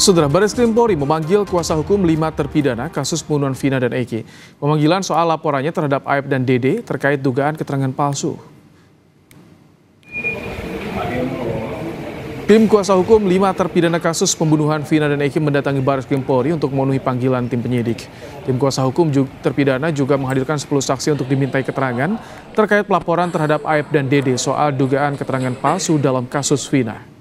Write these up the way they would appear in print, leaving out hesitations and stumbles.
Saudara, Baris Krim Polri memanggil kuasa hukum 5 terpidana kasus pembunuhan Vina dan Eki. Pemanggilan soal laporannya terhadap Aib dan Dede terkait dugaan keterangan palsu. Tim kuasa hukum 5 terpidana kasus pembunuhan Vina dan Eki mendatangi Baris Krim Polri untuk memenuhi panggilan tim penyidik. Tim kuasa hukum terpidana juga menghadirkan 10 saksi untuk dimintai keterangan terkait pelaporan terhadap Aib dan Dede soal dugaan keterangan palsu dalam kasus Vina.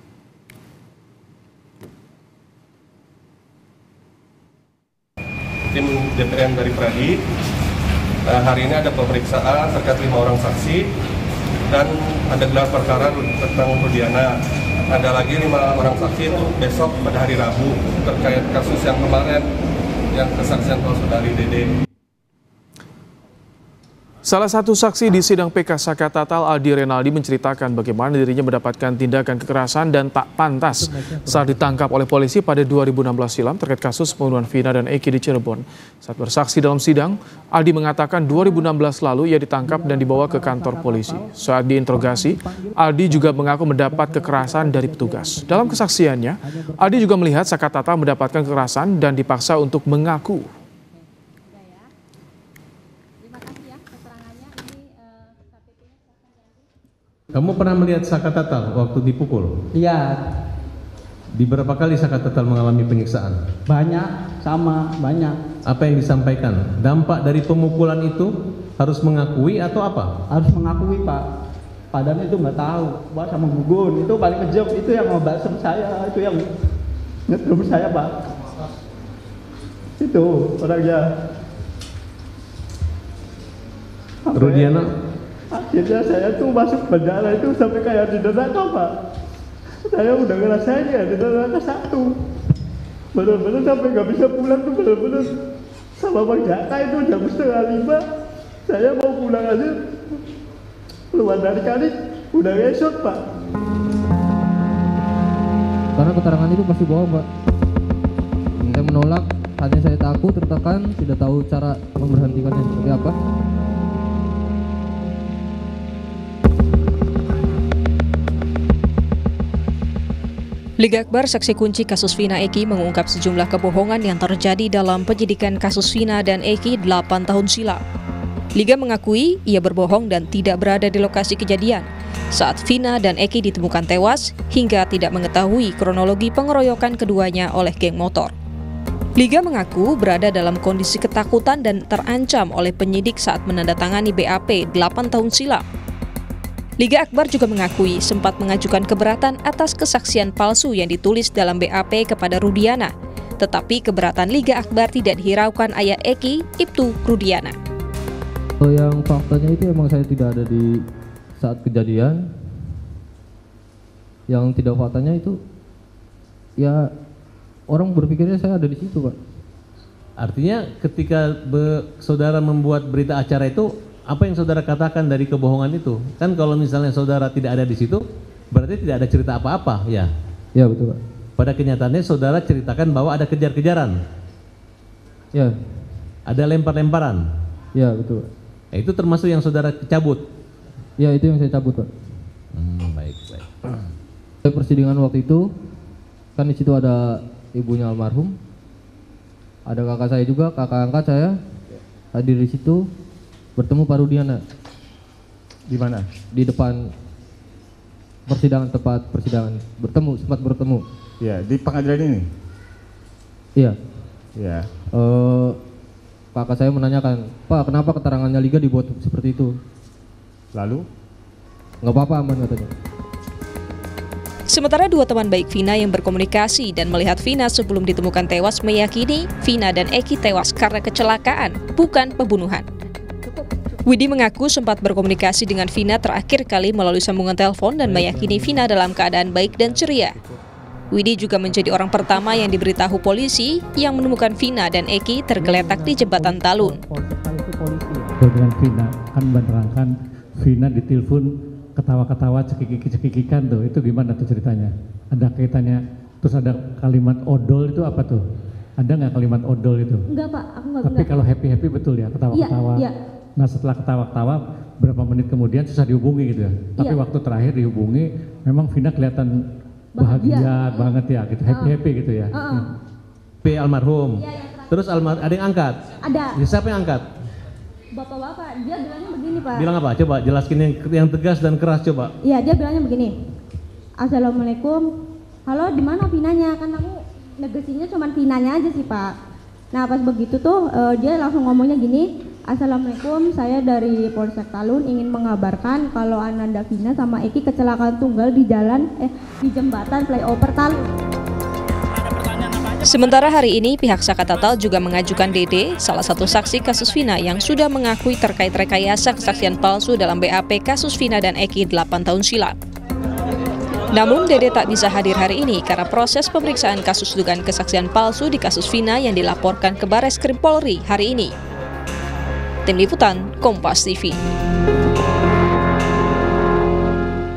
Tim DPM dari Pradi, hari ini ada pemeriksaan terkait 5 orang saksi dan ada gelar perkara tentang Rudiana. Ada lagi 5 orang saksi itu besok pada hari Rabu terkait kasus yang kemarin yang kesaksian saudari Dede. Salah satu saksi di sidang PK Saka Tatal, Aldi Renaldi, menceritakan bagaimana dirinya mendapatkan tindakan kekerasan dan tak pantas saat ditangkap oleh polisi pada 2016 silam terkait kasus pembunuhan Vina dan Eki di Cirebon. Saat bersaksi dalam sidang, Aldi mengatakan 2016 lalu ia ditangkap dan dibawa ke kantor polisi. Saat diinterogasi, Aldi juga mengaku mendapat kekerasan dari petugas. Dalam kesaksiannya, Aldi juga melihat Saka Tatal mendapatkan kekerasan dan dipaksa untuk mengaku. Kamu pernah melihat Saka Tatal waktu dipukul? Iya. Di berapa kali Saka Tatal mengalami penyiksaan? Banyak, sama banyak. Apa yang disampaikan? Dampak dari pemukulan itu harus mengakui atau apa? Harus mengakui, Pak. Padahal itu nggak tahu. Pak sama gugun itu paling kejam, itu yang ngebasem saya, itu yang nyetrum saya, Pak. Itu orangnya. Rudiana. Akhirnya saya tuh masuk penjara itu sampai kayak di neraka, Pak. Saya udah ngerasain ya di neraka 1. Bener-bener sampai nggak bisa pulang tuh, bener-bener sama Bang Jaka itu jam 4:30. Saya mau pulang aja, keluar dari kali udah ngesot, Pak. Karena keterangan itu pasti bohong, Pak. Saya menolak, hanya saya takut, tertekan, tidak tahu cara memberhentikannya seperti apa. Liga Akbar, saksi kunci kasus Vina Eki, mengungkap sejumlah kebohongan yang terjadi dalam penyidikan kasus Vina dan Eki 8 tahun silam. Liga mengakui ia berbohong dan tidak berada di lokasi kejadian saat Vina dan Eki ditemukan tewas hingga tidak mengetahui kronologi pengeroyokan keduanya oleh geng motor. Liga mengaku berada dalam kondisi ketakutan dan terancam oleh penyidik saat menandatangani BAP 8 tahun silam. Liga Akbar juga mengakui sempat mengajukan keberatan atas kesaksian palsu yang ditulis dalam BAP kepada Rudiana. Tetapi keberatan Liga Akbar tidak dihiraukan ayah Eki, Ibtu Rudiana. Yang faktanya itu emang saya tidak ada di saat kejadian. Yang tidak faktanya itu, ya orang berpikirnya saya ada di situ, Pak. Artinya ketika saudara membuat berita acara itu, apa yang saudara katakan dari kebohongan itu? Kan kalau misalnya saudara tidak ada di situ, berarti tidak ada cerita apa-apa, ya? Ya, betul, Pak. Pada kenyataannya saudara ceritakan bahwa ada kejar-kejaran. Ya. Ada lempar-lemparan. Ya, betul, Pak. Nah, itu termasuk yang saudara cabut? Ya, itu yang saya cabut, Pak. Baik. Di persidangan waktu itu, kan di situ ada ibunya almarhum, ada kakak saya juga, kakak angkat saya, hadir di situ. Bertemu Pak Rudiana. Di mana? Di depan persidangan, tempat persidangan. Sempat bertemu. Ya, di pengadilan ini? Iya. Ya. Kakak saya menanyakan, Pak, kenapa keterangannya Liga dibuat seperti itu? Lalu? Nggak apa-apa, aman katanya. Sementara dua teman baik Vina yang berkomunikasi dan melihat Vina sebelum ditemukan tewas meyakini Vina dan Eki tewas karena kecelakaan, bukan pembunuhan. Widi mengaku sempat berkomunikasi dengan Vina terakhir kali melalui sambungan telepon dan meyakini Vina dalam keadaan baik dan ceria. Widi juga menjadi orang pertama yang diberitahu polisi yang menemukan Vina dan Eki tergeletak di jembatan Talun. Dengan Vina kan menerangkan Vina ditelepon ketawa-ketawa cekik-cekikikan tuh, itu gimana tuh ceritanya? Ada kaitannya, terus ada kalimat odol itu apa tuh? Ada nggak kalimat odol itu? Enggak, Pak, aku nggak. Tapi kalau happy betul ya, ketawa-ketawa. Iya. Nah setelah ketawa-ketawa berapa menit kemudian susah dihubungi gitu ya. Tapi waktu terakhir dihubungi memang Vina kelihatan bahagia banget ya, gitu, happy gitu ya. Almarhum. Iya, Terus ada yang angkat? Ada. Ya, siapa yang angkat? Bapak-bapak, dia bilangnya begini Pak. Bilang apa? Coba jelaskin yang tegas dan keras coba. Iya, dia bilangnya begini. Assalamualaikum. Halo, di mana Vinanya? Kan aku negesinya cuma Vinanya aja sih Pak. Nah pas begitu tuh dia langsung ngomongnya gini. Assalamualaikum, saya dari Polsek Talun ingin mengabarkan kalau Ananda Vina sama Eki kecelakaan tunggal di jembatan flyover Talun. Sementara hari ini pihak Sakatatal juga mengajukan Dede, salah satu saksi kasus Vina yang sudah mengakui terkait rekayasa kesaksian palsu dalam BAP kasus Vina dan Eki 8 tahun silam. Namun Dede tak bisa hadir hari ini karena proses pemeriksaan kasus dugaan kesaksian palsu di kasus Vina yang dilaporkan ke Barreskrim Polri hari ini. Tim Liputan, Kompas TV.